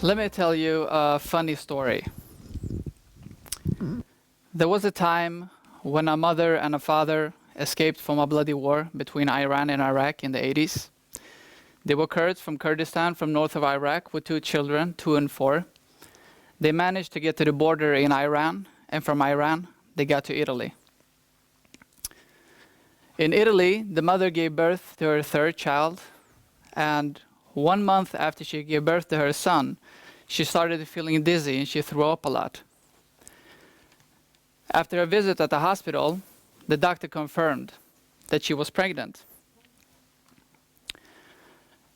Let me tell you a funny story. There was a time when a mother and a father escaped from a bloody war between Iran and Iraq in the 80s. They were Kurds from Kurdistan, from north of Iraq, with 2 children, 2 and 4. They managed to get to the border in Iran, and from Iran, they got to Italy. In Italy, the mother gave birth to her 3rd child, and 1 month after she gave birth to her son, she started feeling dizzy and she threw up a lot. After a visit at the hospital, the doctor confirmed that she was pregnant.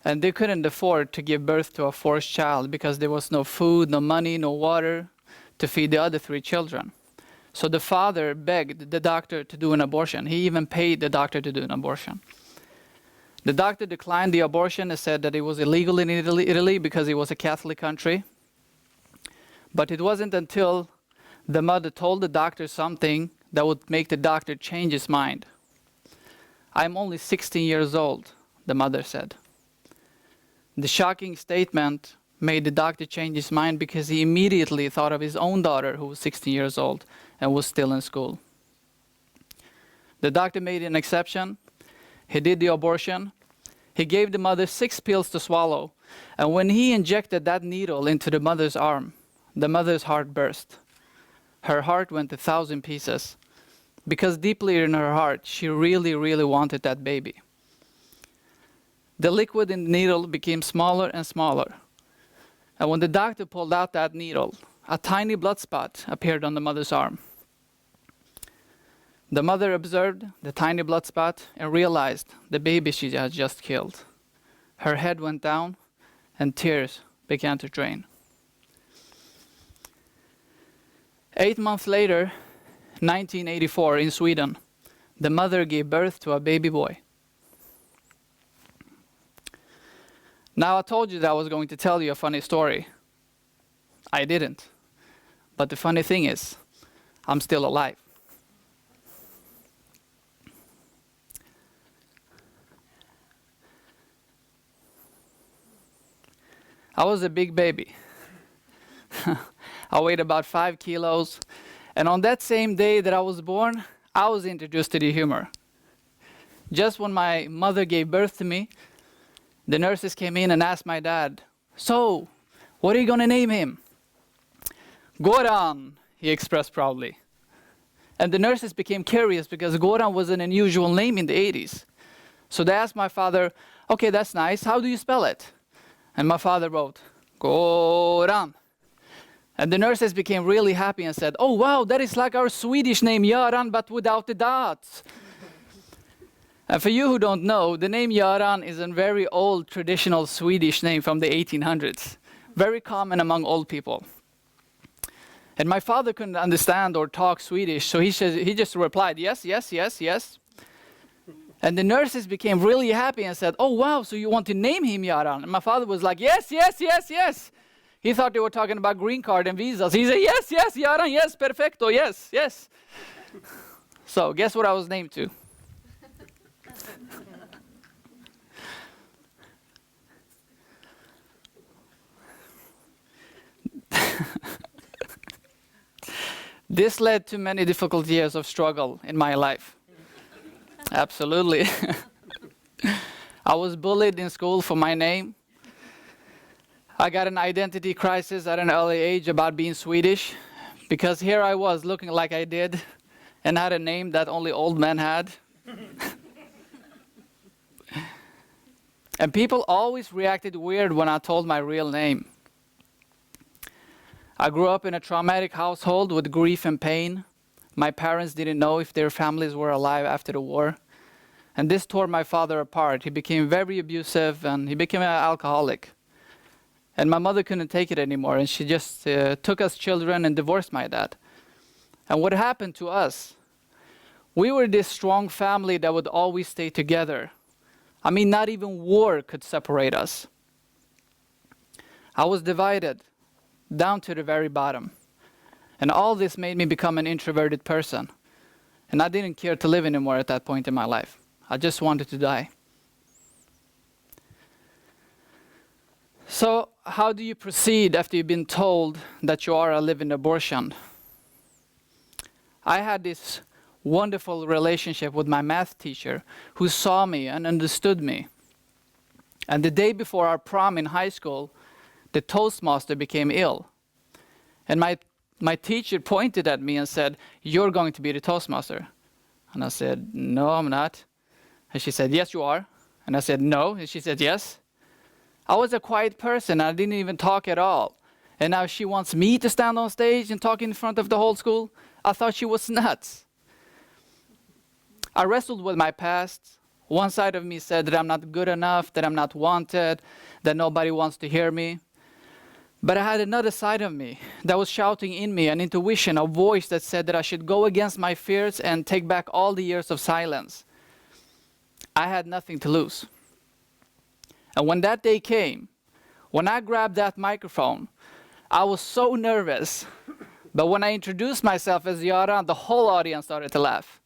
And they couldn't afford to give birth to a 4th child because there was no food, no money, no water to feed the other 3 children. So the father begged the doctor to do an abortion. He even paid the doctor to do an abortion. The doctor declined the abortion and said that it was illegal in Italy because it was a Catholic country. But it wasn't until the mother told the doctor something that would make the doctor change his mind. "I'm only 16 years old," the mother said. The shocking statement made the doctor change his mind because he immediately thought of his own daughter, who was 16 years old and was still in school. The doctor made an exception. He did the abortion. He gave the mother 6 pills to swallow. And when he injected that needle into the mother's arm, the mother's heart burst. Her heart went to 1,000 pieces because deeply in her heart, she really, really wanted that baby. The liquid in the needle became smaller and smaller. And when the doctor pulled out that needle, a tiny blood spot appeared on the mother's arm. The mother observed the tiny blood spot and realized the baby she had just killed. Her head went down and tears began to drain. 8 months later, 1984 in Sweden, the mother gave birth to a baby boy. Now, I told you that I was going to tell you a funny story. I didn't. But the funny thing is, I'm still alive. I was a big baby. I weighed about 5 kilos. And on that same day that I was born, I was introduced to the humor. Just when my mother gave birth to me, the nurses came in and asked my dad, "So, what are you going to name him?" "Goran," he expressed proudly. And the nurses became curious because Goran was an unusual name in the 80s. So they asked my father, "Okay, that's nice. How do you spell it?" And my father wrote, "Goran." And the nurses became really happy and said, "Oh, wow, that is like our Swedish name Göran, but without the dots." And for you who don't know, the name Göran is a very old traditional Swedish name from the 1800s. Very common among old people. And my father couldn't understand or talk Swedish, so he just replied, "Yes, yes, yes, yes." And the nurses became really happy and said, "Oh, wow, so you want to name him Göran?" And my father was like, "Yes, yes, yes, yes." He thought they were talking about green card and visas. He said, "Yes, yes, Göran, yes, perfecto, yes, yes." So guess what I was named to? This led to many difficult years of struggle in my life. Absolutely. I was bullied in school for my name. I got an identity crisis at an early age about being Swedish, because here I was looking like I did and had a name that only old men had. And people always reacted weird when I told my real name. I grew up in a traumatic household with grief and pain. My parents didn't know if their families were alive after the war. And this tore my father apart. He became very abusive and he became an alcoholic. And my mother couldn't take it anymore, and she just took us children and divorced my dad. And what happened to us? We were this strong family that would always stay together. I mean, not even war could separate us. I was divided down to the very bottom. And all this made me become an introverted person. And I didn't care to live anymore at that point in my life. I just wanted to die. So how do you proceed after you've been told that you are a living abortion? I had this wonderful relationship with my math teacher who saw me and understood me. And the day before our prom in high school, the Toastmaster became ill. And my teacher pointed at me and said, "You're going to be the Toastmaster." And I said, "No, I'm not." And she said, "Yes, you are." And I said, "No." And she said, "Yes." I was a quiet person. I didn't even talk at all. And now she wants me to stand on stage and talk in front of the whole school? I thought she was nuts. I wrestled with my past. One side of me said that I'm not good enough, that I'm not wanted, that nobody wants to hear me. But I had another side of me that was shouting in me, an intuition, a voice that said that I should go against my fears and take back all the years of silence. I had nothing to lose. And when that day came, when I grabbed that microphone, I was so nervous. But when I introduced myself as Goran, the whole audience started to laugh.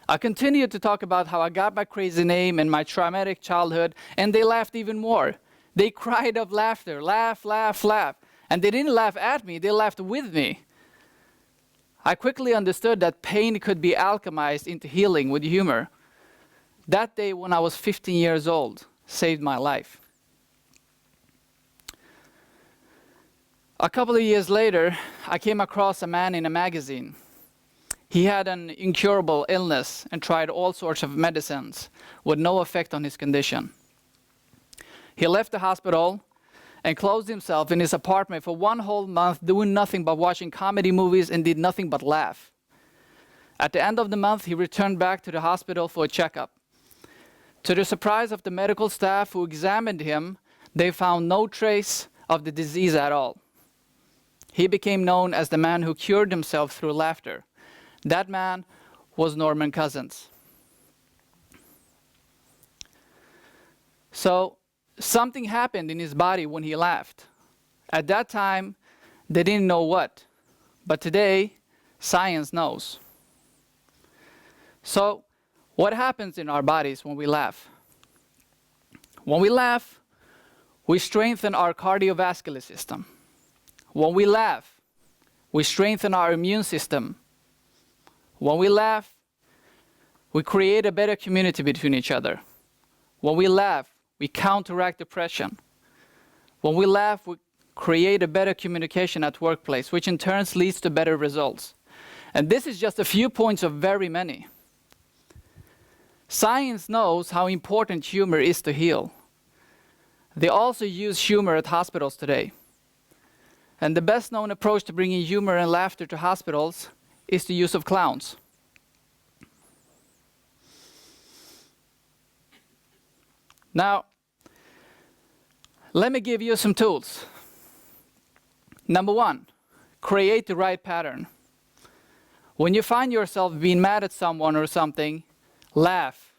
I continued to talk about how I got my crazy name and my traumatic childhood, and they laughed even more. They cried of laughter, laugh, laugh, laugh. And they didn't laugh at me, they laughed with me. I quickly understood that pain could be alchemized into healing with humor. That day when I was 15 years old saved my life. A couple of years later, I came across a man in a magazine. He had an incurable illness and tried all sorts of medicines with no effect on his condition. He left the hospital and closed himself in his apartment for 1 whole month, doing nothing but watching comedy movies and did nothing but laugh. At the end of the month, he returned back to the hospital for a checkup. To the surprise of the medical staff who examined him, they found no trace of the disease at all. He became known as the man who cured himself through laughter. That man was Norman Cousins. So something happened in his body when he laughed. At that time, they didn't know what, but today, science knows. So what happens in our bodies when we laugh? When we laugh, we strengthen our cardiovascular system. When we laugh, we strengthen our immune system. When we laugh, we create a better community between each other. When we laugh, we counteract depression. When we laugh, we create a better communication at workplace, which in turn leads to better results. And this is just a few points of very many. Science knows how important humor is to heal. They also use humor at hospitals today. And the best known approach to bringing humor and laughter to hospitals is the use of clowns. Now, let me give you some tools. Number 1, create the right pattern. When you find yourself being mad at someone or something, laugh.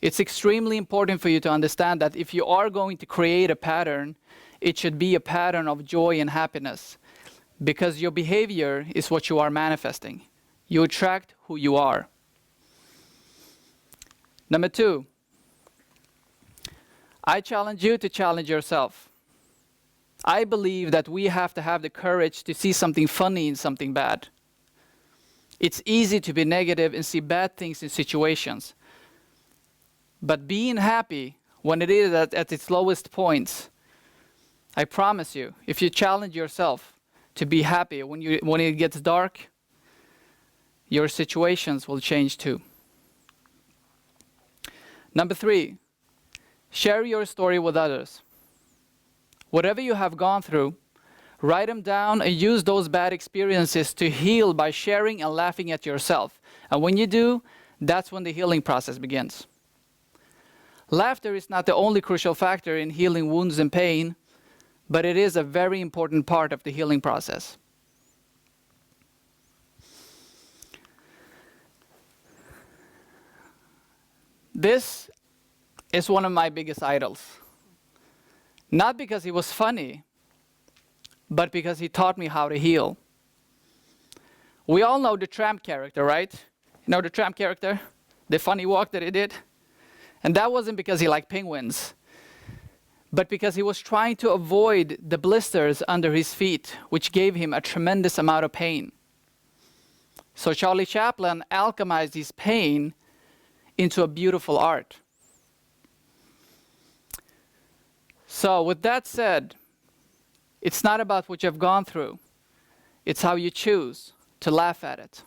It's extremely important for you to understand that if you are going to create a pattern, it should be a pattern of joy and happiness, because your behavior is what you are manifesting. You attract who you are. Number 2, I challenge you to challenge yourself. I believe that we have to have the courage to see something funny in something bad. It's easy to be negative and see bad things in situations. But being happy when it is at its lowest points, I promise you, if you challenge yourself to be happy when it gets dark, your situations will change too. Number 3, share your story with others. Whatever you have gone through, write them down and use those bad experiences to heal by sharing and laughing at yourself. And when you do, that's when the healing process begins. Laughter is not the only crucial factor in healing wounds and pain, but it is a very important part of the healing process. This is one of my biggest idols. Not because he was funny, but because he taught me how to heal. We all know the tramp character, right? You know the tramp character? The funny walk that he did? And that wasn't because he liked penguins. but because he was trying to avoid the blisters under his feet, which gave him a tremendous amount of pain. So Charlie Chaplin alchemized his pain into a beautiful art. So with that said, it's not about what you've gone through. It's how you choose to laugh at it.